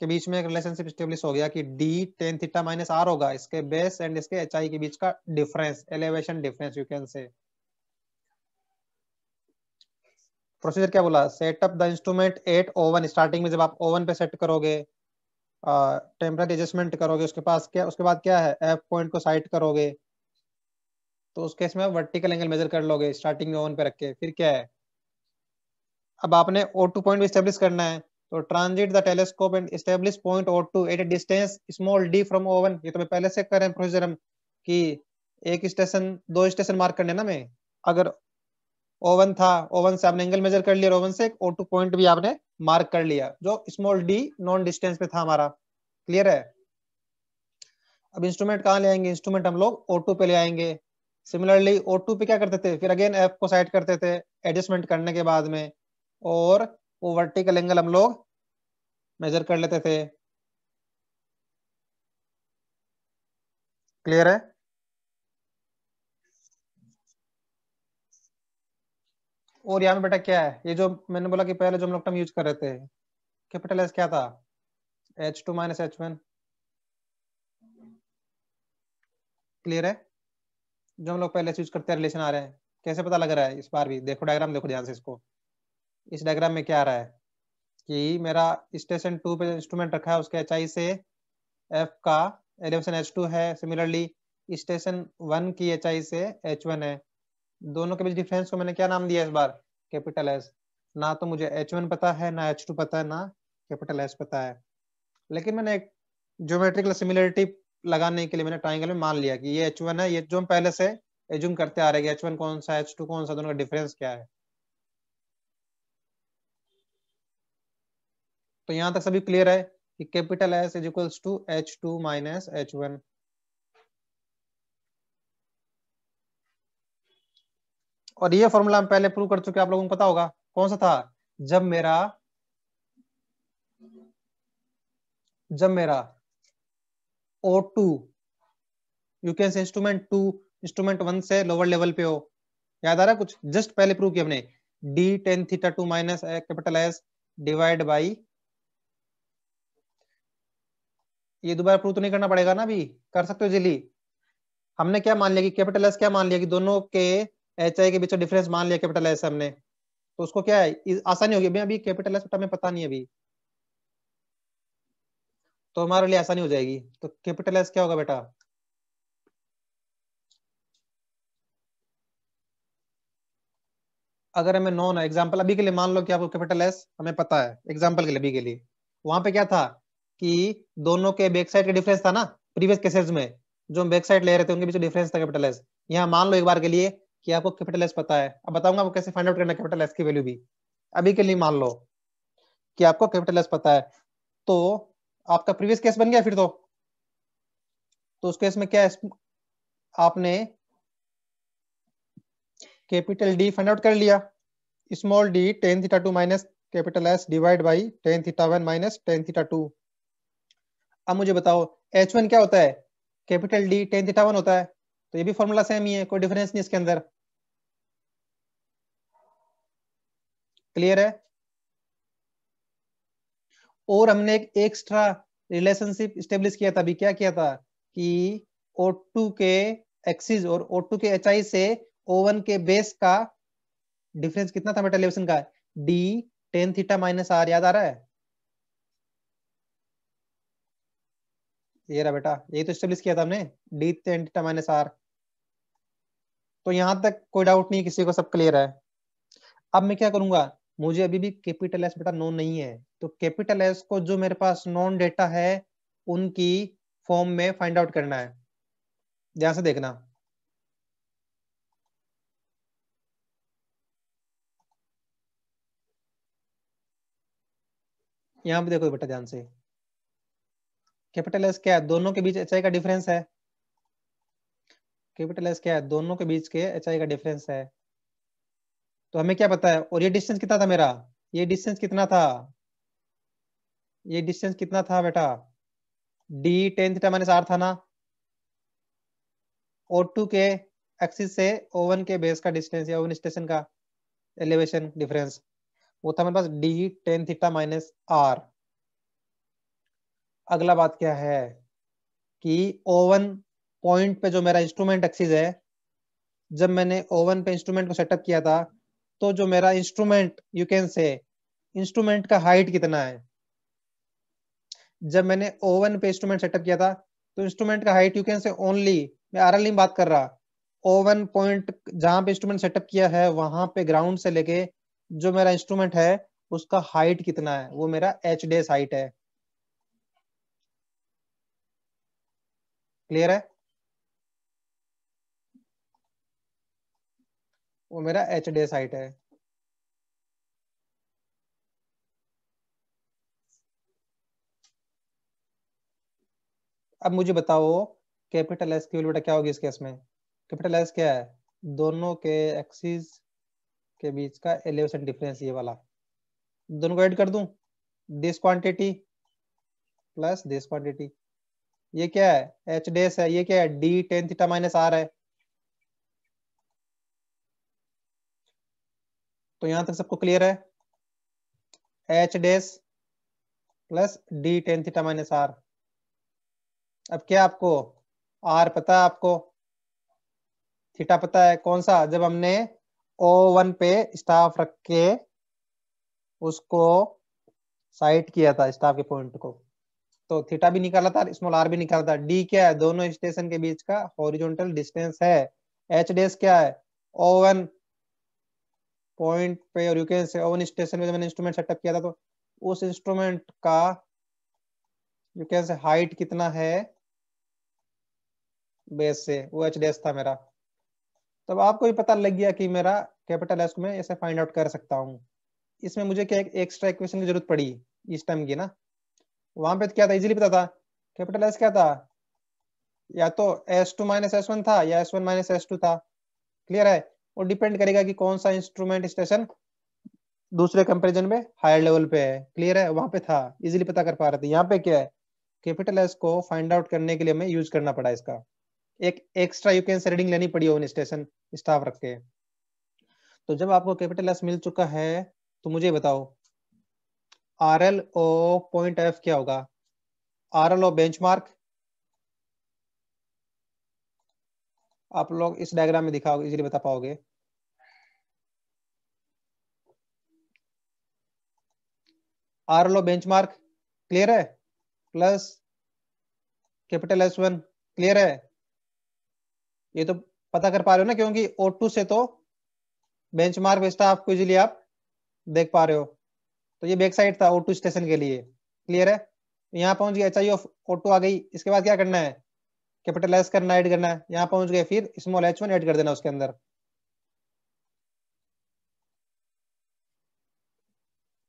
के बीच में एक रिलेशनशिप स्टेब्लिश हो गया कि d tan theta minus r होगा इसके बेस एंड इसके एचआई के बीच का difference, elevation difference you can say. Procedure क्या बोला? Set up the instrument at O1, starting में जब आप O1 पे सेट करोगे, टेम्परेरी एडजस्टमेंट करोगे, उसके पास क्या, उसके बाद क्या है, एफ पॉइंट को साइट करोगे, तो उस केस में वर्टिकल एंगल मेजर कर लोगे स्टार्टिंग में O1 पे रख के। फिर क्या है, अब आपने O2 पॉइंट भी स्टेब्लिश करना है, तो transit the telescope and establish point O2 at a distance small d from O1। ये तो मैं पहले से कर रहे हैं प्रोसीजर हम, कि एक स्टेशन, दो स्टेशन मार्क करने ना, मैं अगर O1 था, O1 से आपने एंगल मेजर कर लिया, O1 से O2 पॉइंट भी आपने मार्क कर लिया जो स्मॉल d नॉन डिस्टेंस पे था हमारा। क्लियर है? अब इंस्ट्रूमेंट कहाँ ले आएंगे? इंस्ट्रूमेंट हम लोग O2 पे ले आएंगे। सिमिलरली O2 पे क्या करते थे, फिर अगेन F को साइड करते थे एडजस्टमेंट करने के बाद में, और वो वर्टिकल एंगल हम लोग मेजर कर लेते थे। क्लियर है? और यहाँ में बेटा क्या है, ये जो मैंने बोला कि पहले जो हम लोग टर्म यूज कर रहे थे, कैपिटल एस क्या था? H2 minus H1। क्लियर है? जो हम लोग पहले से यूज करते हैं रिलेशन आ रहे हैं, कैसे पता लग रहा है? इस बार भी देखो डायग्राम, देखो ध्यान से इसको। इस डायग्राम में क्या आ रहा है कि मेरा स्टेशन 2 पे इंस्ट्रूमेंट रखा है, उसके एचआई से एफ का एलिवेशन H2 है। सिमिलरली स्टेशन 1 की एचआई से H1 है। दोनों के बीच डिफरेंस को मैंने क्या नाम दिया इस बार? Capital S. ना तो मुझे H1 पता है, ना H2 पता है, ना कैपिटल एस पता है, लेकिन मैंने एक ज्योमेट्रिकल सिमिलरिटी लगाने के लिए मैंने ट्राइंगल में मान लिया कि ये H1 है, ये जो हम पहले से एज्यूम करते आ रहे हैं H1 कौन सा, H2 कौन सा, दोनों का डिफरेंस क्या है। तो यहां तक सभी क्लियर है कि capital S is equals to H2 minus H1। और ये फॉर्मूला हम पहले प्रूव कर चुके हैं, आप लोगों को पता होगा कौन सा था। जब मेरा O2 यू कैन से इंस्ट्रूमेंट 2 इंस्ट्रूमेंट 1 से लोअर लेवल पे हो, याद आ रहा है कुछ? जस्ट पहले प्रूव किया हमने, d tan theta 2 minus capital S divide by, ये दोबारा प्रूव तो नहीं करना पड़ेगा ना, अभी कर सकते हो इजीली। हमने क्या मान लिया कि कैपिटल एस, क्या मान लिया कि दोनों के एच आई के बीच डिफरेंस मान लिया कैपिटल एस हमने, तो उसको क्या है आसानी होगी। अभी कैपिटल एस हमें पता नहीं है अभी, तो हमारे लिए आसानी हो जाएगी। तो कैपिटल एस क्या होगा बेटा, अगर हमें नॉन है, एग्जांपल अभी के लिए मान लो कि आपको कैपिटल एस हमें पता है, एग्जांपल के लिए अभी के लिए, वहां पे क्या था कि दोनों के बैक साइड का डिफरेंस था ना, प्रीवियस केसेस में जो हम बैक साइड ले रहे थे उनके बीच डिफरेंस था कैपिटल एस। यहाँ मान लो एक बार के लिए कि आपको कैपिटल एस पता है, अब बताऊंगा आपको कैसे फाइंड आउट करना कैपिटल एस की वैल्यू भी। अभी के लिए मान लो कि आपको कैपिटल एस पता है, तो आपका प्रीवियस केस बन गया फिर तो उस केस में क्या है, आपने कैपिटल डी फाइंड आउट कर लिया, small D tan theta 2 minus capital S divide by tan theta 1 minus tan theta 2। अब मुझे बताओ H1 क्या होता है, कैपिटल डी टेन थीटा 1 होता है, तो ये भी फॉर्मूला सेम ही है, कोई डिफरेंस नहीं इसके अंदर। क्लियर है? और हमने एक एक्स्ट्रा रिलेशनशिप स्टेब्लिश किया था अभी, क्या किया था कि O2 के एक्सिस और O2 के HI से O1 के बेस का डिफरेंस कितना था बेटा एलिवेशन का, D tan theta minus R, याद आ रहा है? ये रहा बेटा, यही तो स्टेब्लिश किया था हमने, D tan theta minus R. तो यहां तक कोई डाउट नहीं, किसी को सब क्लियर है? अब मैं क्या करूंगा, मुझे अभी भी कैपिटल एस बेटा नोन नहीं है, तो कैपिटल एस को जो मेरे पास नॉन डेटा है उनकी फॉर्म में फाइंड आउट करना है। ध्यान से देखना, यहाँ पे देखो बेटा ध्यान से, कैपिटल एस क्या है, दोनों के बीच एच आई का डिफरेंस है। कैपिटल एस क्या है, दोनों के बीच के एच आई का डिफरेंस है। तो हमें क्या पता है, और ये डिस्टेंस कितना था मेरा, ये डिस्टेंस कितना था, ये डिस्टेंस कितना था बेटा, D tan theta minus R था ना। O2 के एक्सिस से O1 के बेस का डिस्टेंस या O1 स्टेशन का एलिवेशन डिफरेंस, वो था मेरे पास D tan theta minus R. अगला बात क्या है कि O1 पॉइंट पे जो मेरा इंस्ट्रूमेंट एक्सिस है, जब मैंने O1 पे इंस्ट्रूमेंट को सेटअप किया था, तो जो मेरा इंस्ट्रूमेंट यू कैन से इंस्ट्रूमेंट का हाइट कितना है, जब मैंने O1 पे इंस्ट्रूमेंट सेटअप किया था तो इंस्ट्रूमेंट का हाइट यू कैन से ओनली, मैं आरएल नहीं बात कर रहा, O1 पॉइंट जहां पे इंस्ट्रूमेंट सेटअप किया है वहां पे ग्राउंड से लेके जो मेरा इंस्ट्रूमेंट है उसका हाइट कितना है, वो मेरा एच डेस हाइट है। क्लियर है? वो मेरा एच डेस हाइट है। अब मुझे बताओ कैपिटल एस की वैल्यू बेटा क्या होगी इस केस में, कैपिटल एस क्या है, दोनों के एक्सिस के बीच का एलिवेशन डिफरेंस, ये वाला, दोनों को ऐड कर दूं, this quantity plus this quantity, ये क्या है, एच डेस है, ये क्या है, D tan theta minus R है। तो यहां तक सबको क्लियर है, H dash plus D tan theta minus R. अब क्या आपको आर पता है, आपको थीटा पता है, कौन सा, जब हमने O1 पे स्टाफ रख के उसको साइट किया था स्टाफ के पॉइंट को, तो थीटा भी निकाला था, स्मॉल आर भी निकाला था। डी क्या है, दोनों स्टेशन के बीच का हॉरिजॉन्टल डिस्टेंस है। एच डेस क्या है, O1 पॉइंट पे और यूके से O1 स्टेशन में जब मैंने इंस्ट्रूमेंट सेटअप किया था तो उस इंस्ट्रूमेंट का यूके से हाइट कितना है बेस से, वो एच डेस था मेरा। तब आपको भी पता लग गया कि मेरा कैपिटल एस को मैं ऐसे फाइंड आउट कर सकता हूँ। इसमें मुझे क्या एक एक्स्ट्रा इक्वेशन की जरूरत पड़ी इस टाइम की ना, वहां पे तो क्या था, इजीली पता था, कैपिटल एस क्या था, या तो S2 माइनस S1 था या S1 माइनस S2 था। क्लियर है? वो डिपेंड करेगा कि कौन सा इंस्ट्रूमेंट स्टेशन दूसरे कंपैरिजन में हायर लेवल पे है। क्लियर है, वहां पे था इजीली पता कर पा रहे थे। यहाँ पे क्या है, कैपिटल एस को फाइंड आउट करने के लिए हमें यूज करना पड़ा इसका, एक एक्स्ट्रा यू कैन से रीडिंग लेनी पड़ी ओन स्टेशन स्टाफ रख के। तो जब आपको कैपिटल एस मिल चुका है तो मुझे बताओ R L of point F क्या होगा? आर एल ओ बेंचमार्क, आप लोग इस डायग्राम में दिखाओगे इजीली बता पाओगे। R L O benchmark clear है, plus capital S one clear है। ये तो पता कर पा रहे हो ना, क्योंकि O2 से तो बेंचमार्क स्टाफ को इजीली आप देख पा रहे हो। तो ये बैक साइड था O2 स्टेशन के लिए। क्लियर है, यहाँ पहुंच गया एच आई ऑफ O2 आ गई। इसके बाद क्या करना है, कैपिटल एस करना, ऐड करना है। यहाँ पहुंच गए, फिर स्मॉल h1 ऐड कर देना उसके अंदर।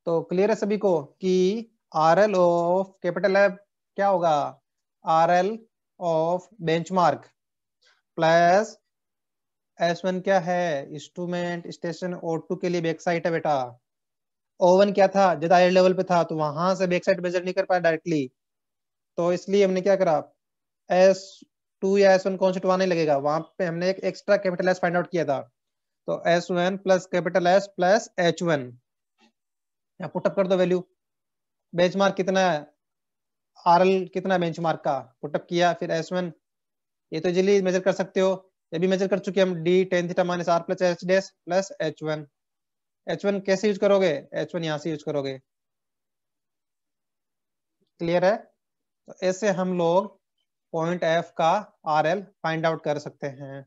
तो क्लियर है सभी को कि R L of capital F क्या होगा, R L of benchmark plus S1 क्या है, इंस्ट्रूमेंट स्टेशन O2 के लिए बैक साइड है बेटा। O1 क्या था, ज्यादा हायर लेवल पे था, तो वहां से बैक साइड मेजर नहीं कर पाया डायरेक्टली, तो इसलिए हमने क्या करा, S2 या S1 कौन से टू आने लगेगा, वहां पे हमने एक extra capital S find out किया था। तो S1 plus capital S plus H1, यहाँ पुटअप कर दो वैल्यू। बेंचमार्क कितना है, आरएल कितना बेंचमार्क का, पुटअप किया, फिर S1 ये तो इजीली मेजर कर सकते हो, ये भी मेजर कर चुके हम, D tan theta minus R plus H dash plus H1। H1 कैसे यूज करोगे, H1 यहाँ से यूज करोगे। क्लियर है, तो ऐसे हम लोग पॉइंट एफ का आर एल फाइंड आउट कर सकते हैं।